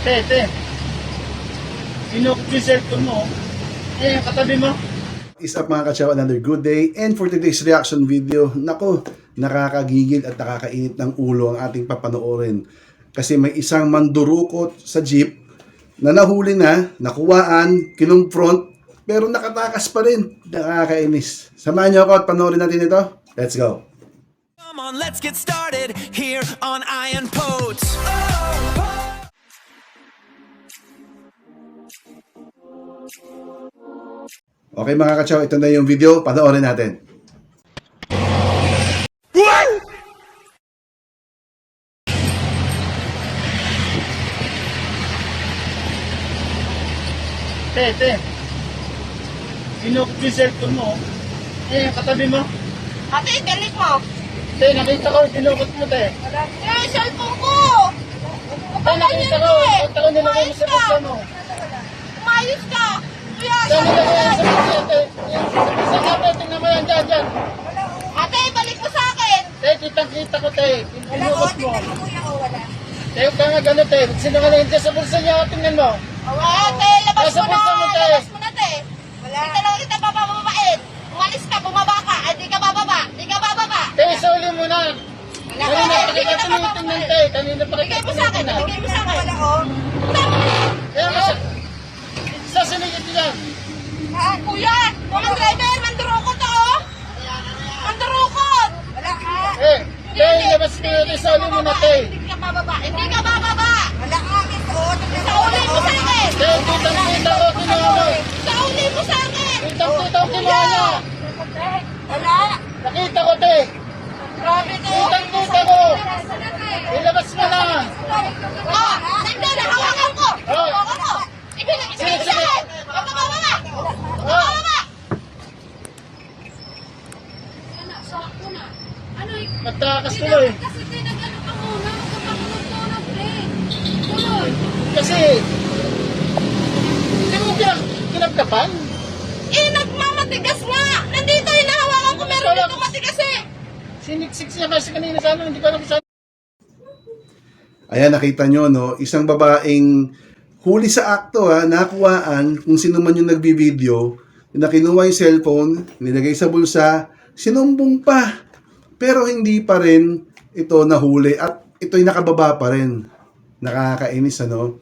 Te, sinukot yung cellphone mo. Eh, katabi mo. Is up mga kachaw, another good day. And for today's reaction video, nako, nakakagigil at nakakainit ng ulo ang ating papanoorin. Kasi may isang mandurukot sa jeep na nahuli na, nakuwaan, kinumfront, pero nakatakas pa rin. Nakakainis. Samahan niyo ako at panoorin natin ito. Let's go. Come on, let's get started here on Iron Poets. Okay mga kachaw, ito na yung video. Panoorin natin. Te, sinukot yung cellphone mo. Eh, katabi mo. Ate, delete mo. Te, nakita ko, sinukot mo, te. Eh, cellphone ko! Te, nakita ko, nilagay mo sa bulsa mo. Umayos ka! Kuya, Te, nilagay mo sa bulsa, te. Sa kape, tingnan mo yan, dyan. Ate, balik mo sa akin! Te, kitang-kita ko, te. Sinukot mo. tingnan mo kuya ko, wala. Te, huwag ka nga gano'n, te. Sinungaling ka sa bulsa niya, tingnan mo. Ate, labas Nasa mo na! bulsa mo, te. Labas mo na, te! Wala. Hindi talaga kita papababain. Umalis ka, bumaba ka. Hindi ka bababa. Hindi ka bababa. Te, suli mo na. Wala Kanina ka, pa hindi kita kita tinitingnan, papabain. te. Kanina pa kita Bigay mo sa akin, tinitingnan. bigay mo sa akin. Wala, oh. Kaya mo sa sinigit yan. Kuya, mga driver, mandurukot ako. Mandurukot. Wala ka. Eh, te, labas ko yun, suli mo na, te. Hindi ka bababa. Hindi ka bababa. Wala ka. Sauli mo sa akin. Te, kitang-kita ko, kinuha mo. Sauli mo sa akin. Kitang-kita ko, kinuha niya. Wala. Nakita ko, te. Grabe to. Kitang-kita ko. Ilabas mo na. Oh, nandun na hawakan ko. Oh. Hawakan ko. Ibigay mo sa akin. Bababa. Bababa. Nagtakas tuloy. Kasi, hindi mo kinagkapan. Eh, nagmamatigas nga. Nandito yung nahawakan ko. Meron dito matigas eh. Siniksik siya kasi kanina sana, hindi ko alam saan. Ayan, nakita nyo, no? Isang babaeng huli sa akto, nakuhaan kung sino man yung nagbi-video, na kinuha yung cellphone, nilagay sa bulsa, sinumbong pa. Pero hindi pa rin ito nahuli at ito'y nakababa pa rin. Nakakainis, ano?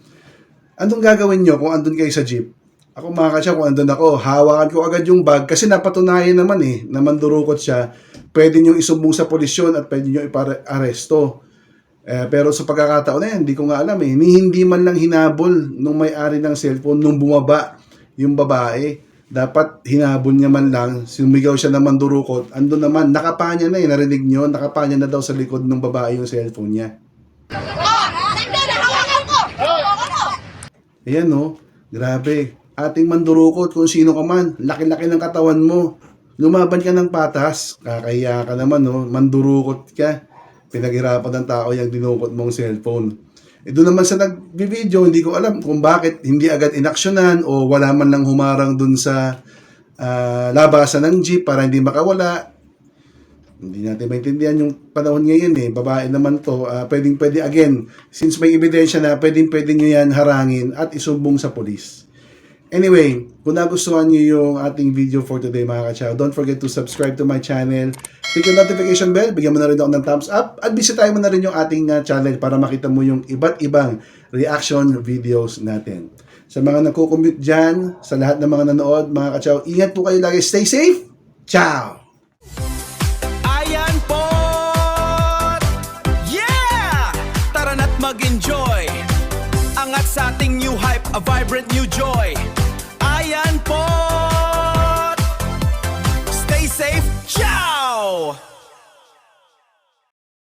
Anong gagawin nyo kung andun kayo sa jeep? Ako mga kasya, kung andun ako, hawakan ko agad yung bag kasi napatunayan naman na mandurukot siya. Pwede nyo isumbong sa polisyon at pwede nyo ipa-aresto. Pero sa pagkakataon na yan, hindi ko nga alam hindi man lang hinabol nung may-ari ng cellphone nung bumaba yung babae. Dapat hinabol niya man lang, sumigaw siya ng mandurukot. Andun naman, nakapanya na narinig nyo, nakapanya na daw sa likod ng babae yung cellphone niya. Oh, nandun na hawakan ko. Hawakan ko. Ayan grabe. Ating mandurukot kung sino ka man, laki-laki ng katawan mo. Lumaban ka ng patas, kakahiya ka naman mandurukot ka. Pinaghirapan ng tao yung dinukot mong cellphone. Doon naman sa nag-video, hindi ko alam kung bakit hindi agad inaksyonan o wala man lang humarang dun sa labasan ng jeep para hindi makawala. Hindi natin maintindihan yung panahon ngayon babae naman to, pwedeng-pwede again, since may ebidensya na, pwedeng-pwede nyo yan harangin at isumbong sa polis. Anyway, kung nagustuhan nyo yung ating video for today mga kachaw, don't forget to subscribe to my channel. Click yung notification bell, bigyan mo na rin ako ng thumbs up, at bisitahin mo na rin yung ating channel para makita mo yung iba't ibang reaction videos natin. Sa mga nagko-commute dyan, sa lahat ng mga nanood, mga kachaw, ingat po kayo lagi. Stay safe! Ciao! Ayan po! Yeah! Tara na't mag-enjoy. Angat sa ating new hype, a vibrant new joy. Ayan po!